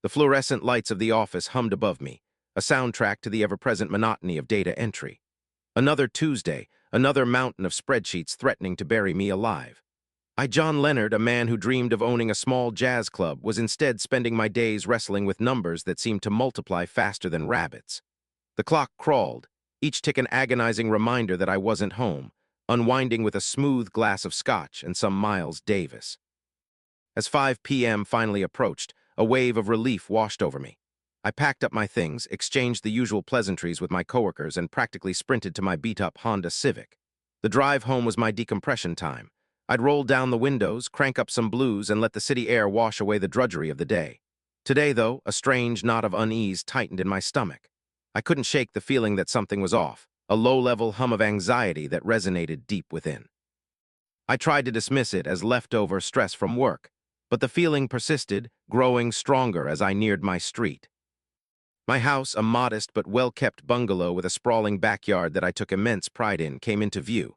The fluorescent lights of the office hummed above me, a soundtrack to the ever-present monotony of data entry. Another Tuesday, another mountain of spreadsheets threatening to bury me alive. John Leonard, a man who dreamed of owning a small jazz club, was instead spending my days wrestling with numbers that seemed to multiply faster than rabbits. The clock crawled, each tick an agonizing reminder that I wasn't home, unwinding with a smooth glass of scotch and some Miles Davis. As 5 p.m. finally approached, a wave of relief washed over me. I packed up my things, exchanged the usual pleasantries with my coworkers, and practically sprinted to my beat-up Honda Civic. The drive home was my decompression time. I'd roll down the windows, crank up some blues, and let the city air wash away the drudgery of the day. Today, though, a strange knot of unease tightened in my stomach. I couldn't shake the feeling that something was off, a low-level hum of anxiety that resonated deep within. I tried to dismiss it as leftover stress from work, but the feeling persisted, growing stronger as I neared my street. My house, a modest but well-kept bungalow with a sprawling backyard that I took immense pride in, came into view.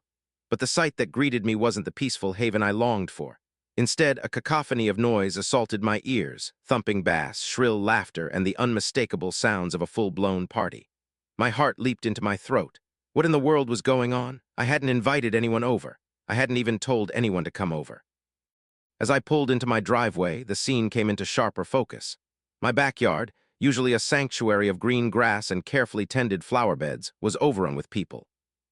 But the sight that greeted me wasn't the peaceful haven I longed for. Instead, a cacophony of noise assaulted my ears, thumping bass, shrill laughter, and the unmistakable sounds of a full-blown party. My heart leaped into my throat. What in the world was going on? I hadn't invited anyone over. I hadn't even told anyone to come over. As I pulled into my driveway, the scene came into sharper focus. My backyard, usually a sanctuary of green grass and carefully tended flower beds, was overrun with people.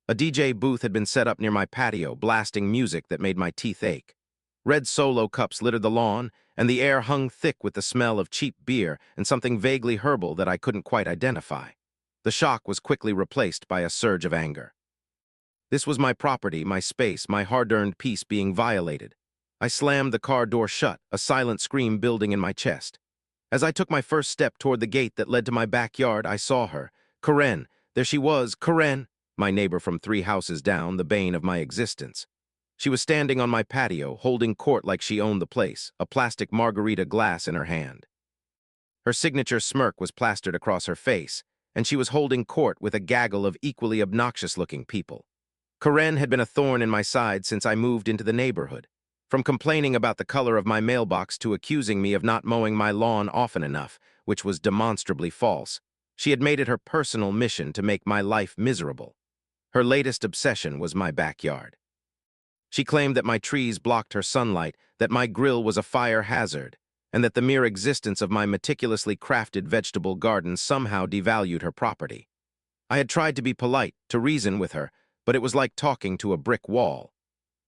A DJ booth had been set up near my patio, blasting music that made my teeth ache. Red Solo cups littered the lawn, and the air hung thick with the smell of cheap beer and something vaguely herbal that I couldn't quite identify. The shock was quickly replaced by a surge of anger. This was my property, my space, my hard-earned peace being violated. I slammed the car door shut, a silent scream building in my chest. As I took my first step toward the gate that led to my backyard, I saw her. Karen. There she was, Karen, my neighbor from 3 houses down, the bane of my existence. She was standing on my patio, holding court like she owned the place, a plastic margarita glass in her hand. Her signature smirk was plastered across her face, and she was holding court with a gaggle of equally obnoxious-looking people. Karen had been a thorn in my side since I moved into the neighborhood. From complaining about the color of my mailbox to accusing me of not mowing my lawn often enough, which was demonstrably false, she had made it her personal mission to make my life miserable. Her latest obsession was my backyard. She claimed that my trees blocked her sunlight, that my grill was a fire hazard, and that the mere existence of my meticulously crafted vegetable garden somehow devalued her property. I had tried to be polite, to reason with her, but it was like talking to a brick wall.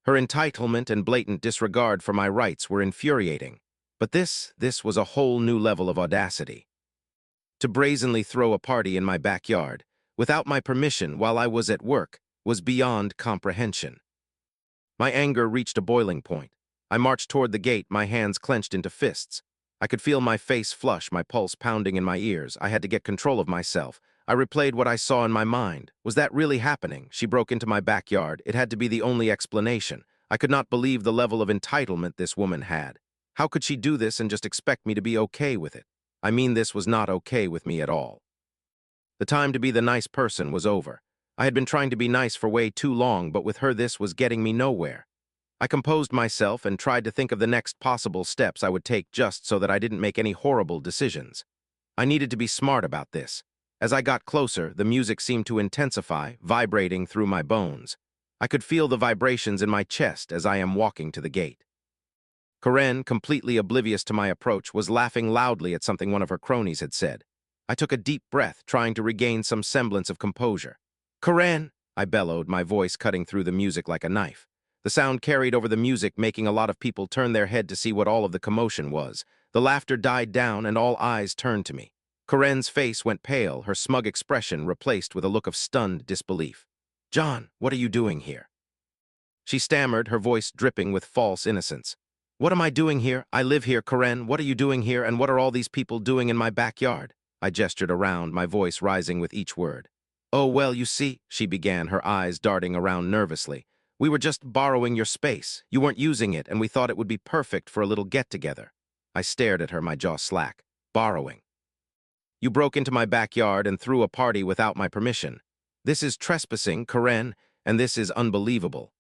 Her entitlement and blatant disregard for my rights were infuriating, but this was a whole new level of audacity. To brazenly throw a party in my backyard, without my permission while I was at work, was beyond comprehension. My anger reached a boiling point. I marched toward the gate, my hands clenched into fists. I could feel my face flush, my pulse pounding in my ears. I had to get control of myself. I replayed what I saw in my mind. Was that really happening? She broke into my backyard. It had to be the only explanation. I could not believe the level of entitlement this woman had. How could she do this and just expect me to be okay with it? I mean, this was not okay with me at all. The time to be the nice person was over. I had been trying to be nice for way too long, but with her this was getting me nowhere. I composed myself and tried to think of the next possible steps I would take just so that I didn't make any horrible decisions. I needed to be smart about this. As I got closer, the music seemed to intensify, vibrating through my bones. I could feel the vibrations in my chest as I am walking to the gate. Karen, completely oblivious to my approach, was laughing loudly at something one of her cronies had said. I took a deep breath, trying to regain some semblance of composure. "Karen!" I bellowed, my voice cutting through the music like a knife. The sound carried over the music, making a lot of people turn their head to see what all of the commotion was. The laughter died down, and all eyes turned to me. Karen's face went pale, her smug expression replaced with a look of stunned disbelief. "John, what are you doing here?" She stammered, her voice dripping with false innocence. "What am I doing here? I live here, Karen. What are you doing here, and what are all these people doing in my backyard?" I gestured around, my voice rising with each word. "Oh, well, you see," she began, her eyes darting around nervously. "We were just borrowing your space. You weren't using it, and we thought it would be perfect for a little get-together." I stared at her, my jaw slack. "Borrowing? You broke into my backyard and threw a party without my permission. This is trespassing, Karen, and this is unbelievable."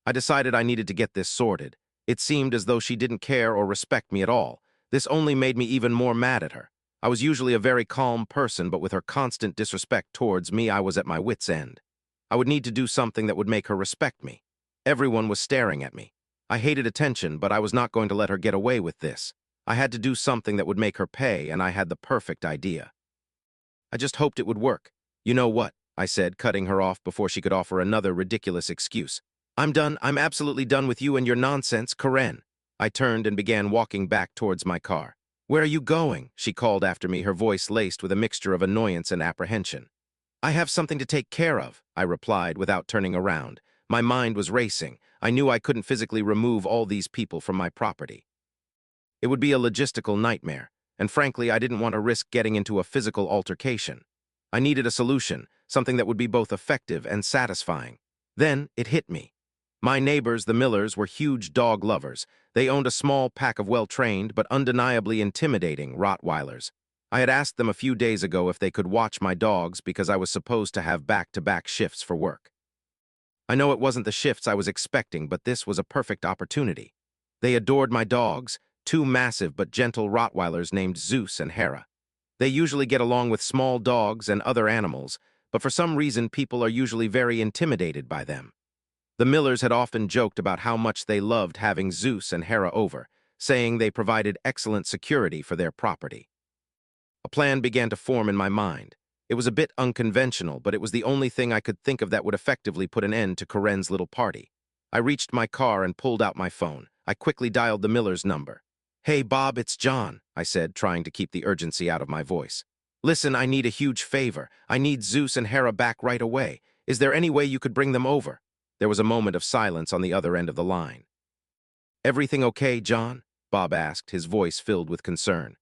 I decided I needed to get this sorted. It seemed as though she didn't care or respect me at all. This only made me even more mad at her. I was usually a very calm person, but with her constant disrespect towards me, I was at my wit's end. I would need to do something that would make her respect me. Everyone was staring at me. I hated attention, but I was not going to let her get away with this. I had to do something that would make her pay, and I had the perfect idea. I just hoped it would work. You know what? I said, cutting her off before she could offer another ridiculous excuse. I'm done. I'm absolutely done with you and your nonsense, Karen. I turned and began walking back towards my car. Where are you going? She called after me, her voice laced with a mixture of annoyance and apprehension. I have something to take care of, I replied without turning around. My mind was racing. I knew I couldn't physically remove all these people from my property. It would be a logistical nightmare, and frankly, I didn't want to risk getting into a physical altercation. I needed a solution, something that would be both effective and satisfying. Then it hit me. My neighbors, the Millers, were huge dog lovers. They owned a small pack of well-trained but undeniably intimidating Rottweilers. I had asked them a few days ago if they could watch my dogs because I was supposed to have back-to-back shifts for work. I know it wasn't the shifts I was expecting, but this was a perfect opportunity. They adored my dogs, two massive but gentle Rottweilers named Zeus and Hera. They usually get along with small dogs and other animals, but for some reason people are usually very intimidated by them. The Millers had often joked about how much they loved having Zeus and Hera over, saying they provided excellent security for their property. A plan began to form in my mind. It was a bit unconventional, but it was the only thing I could think of that would effectively put an end to Karen's little party. I reached my car and pulled out my phone. I quickly dialed the Miller's number. Hey, Bob, it's John, I said, trying to keep the urgency out of my voice. Listen, I need a huge favor. I need Zeus and Hera back right away. Is there any way you could bring them over? There was a moment of silence on the other end of the line. Everything okay, John? Bob asked, his voice filled with concern.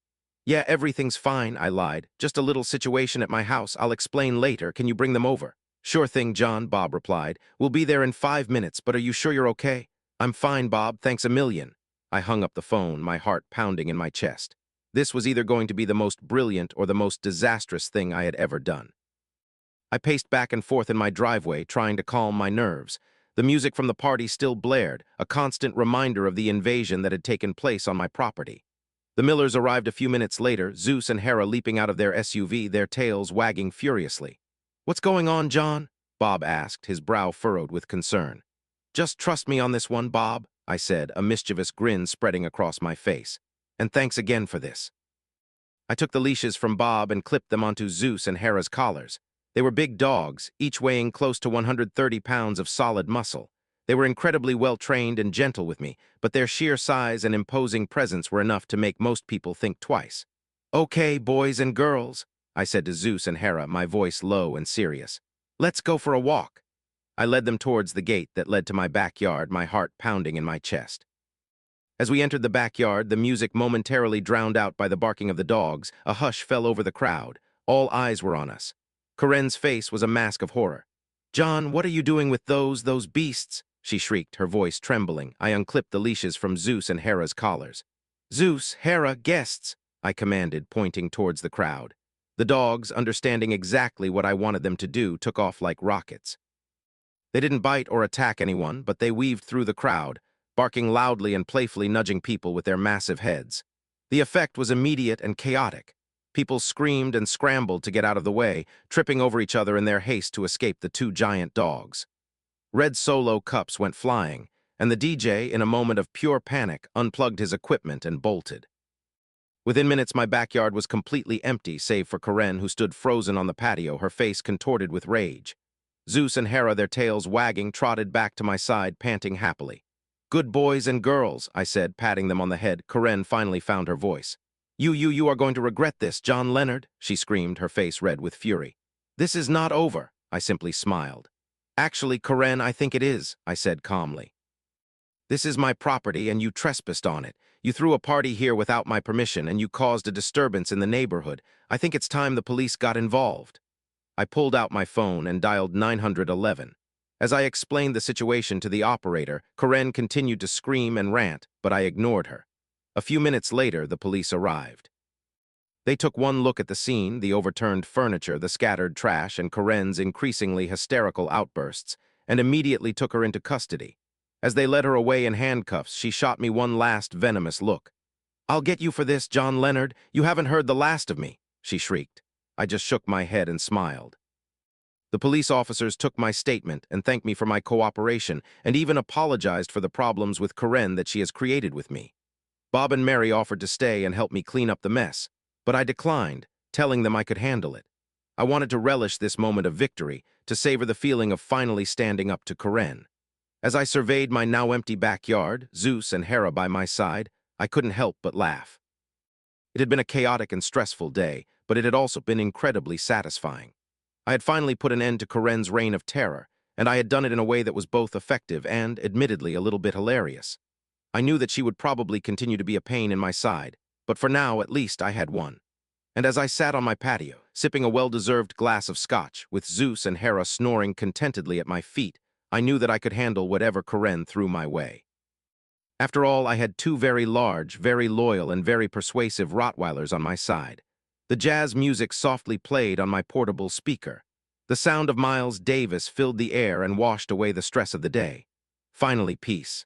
Yeah, everything's fine, I lied. Just a little situation at my house. I'll explain later. Can you bring them over? Sure thing, John, Bob replied. We'll be there in 5 minutes, but are you sure you're okay? I'm fine, Bob. Thanks a million. I hung up the phone, my heart pounding in my chest. This was either going to be the most brilliant or the most disastrous thing I had ever done. I paced back and forth in my driveway, trying to calm my nerves. The music from the party still blared, a constant reminder of the invasion that had taken place on my property. The Millers arrived a few minutes later, Zeus and Hera leaping out of their SUV, their tails wagging furiously. What's going on, John? Bob asked, his brow furrowed with concern. Just trust me on this one, Bob, I said, a mischievous grin spreading across my face. And thanks again for this. I took the leashes from Bob and clipped them onto Zeus and Hera's collars. They were big dogs, each weighing close to 130 pounds of solid muscle. They were incredibly well-trained and gentle with me, but their sheer size and imposing presence were enough to make most people think twice. Okay, boys and girls, I said to Zeus and Hera, my voice low and serious. Let's go for a walk. I led them towards the gate that led to my backyard, my heart pounding in my chest. As we entered the backyard, the music momentarily drowned out by the barking of the dogs, a hush fell over the crowd. All eyes were on us. Karen's face was a mask of horror. John, what are you doing with those beasts? She shrieked, her voice trembling. I unclipped the leashes from Zeus and Hera's collars. Zeus, Hera, guests, I commanded, pointing towards the crowd. The dogs, understanding exactly what I wanted them to do, took off like rockets. They didn't bite or attack anyone, but they weaved through the crowd, barking loudly and playfully nudging people with their massive heads. The effect was immediate and chaotic. People screamed and scrambled to get out of the way, tripping over each other in their haste to escape the two giant dogs. Red Solo cups went flying, and the DJ, in a moment of pure panic, unplugged his equipment and bolted. Within minutes, my backyard was completely empty, save for Karen, who stood frozen on the patio, her face contorted with rage. Zeus and Hera, their tails wagging, trotted back to my side, panting happily. Good boys and girls, I said, patting them on the head. Karen finally found her voice. You are going to regret this, John Leonard, she screamed, her face red with fury. This is not over, I simply smiled. Actually, Karen, I think it is, I said calmly. This is my property and you trespassed on it. You threw a party here without my permission and you caused a disturbance in the neighborhood. I think it's time the police got involved. I pulled out my phone and dialed 911. As I explained the situation to the operator, Karen continued to scream and rant, but I ignored her. A few minutes later, the police arrived. They took one look at the scene, the overturned furniture, the scattered trash, and Karen's increasingly hysterical outbursts, and immediately took her into custody. As they led her away in handcuffs, she shot me one last venomous look. "I'll get you for this, John Leonard. You haven't heard the last of me," she shrieked. I just shook my head and smiled. The police officers took my statement and thanked me for my cooperation and even apologized for the problems with Karen that she has created with me. Bob and Mary offered to stay and help me clean up the mess, but I declined, telling them I could handle it. I wanted to relish this moment of victory, to savor the feeling of finally standing up to Karen. As I surveyed my now empty backyard, Zeus and Hera by my side, I couldn't help but laugh. It had been a chaotic and stressful day, but it had also been incredibly satisfying. I had finally put an end to Karen's reign of terror, and I had done it in a way that was both effective and, admittedly, a little bit hilarious. I knew that she would probably continue to be a pain in my side, but for now, at least, I had won. And as I sat on my patio, sipping a well-deserved glass of scotch, with Zeus and Hera snoring contentedly at my feet, I knew that I could handle whatever Karen threw my way. After all, I had two very large, very loyal, and very persuasive Rottweilers on my side. The jazz music softly played on my portable speaker. The sound of Miles Davis filled the air and washed away the stress of the day. Finally, peace.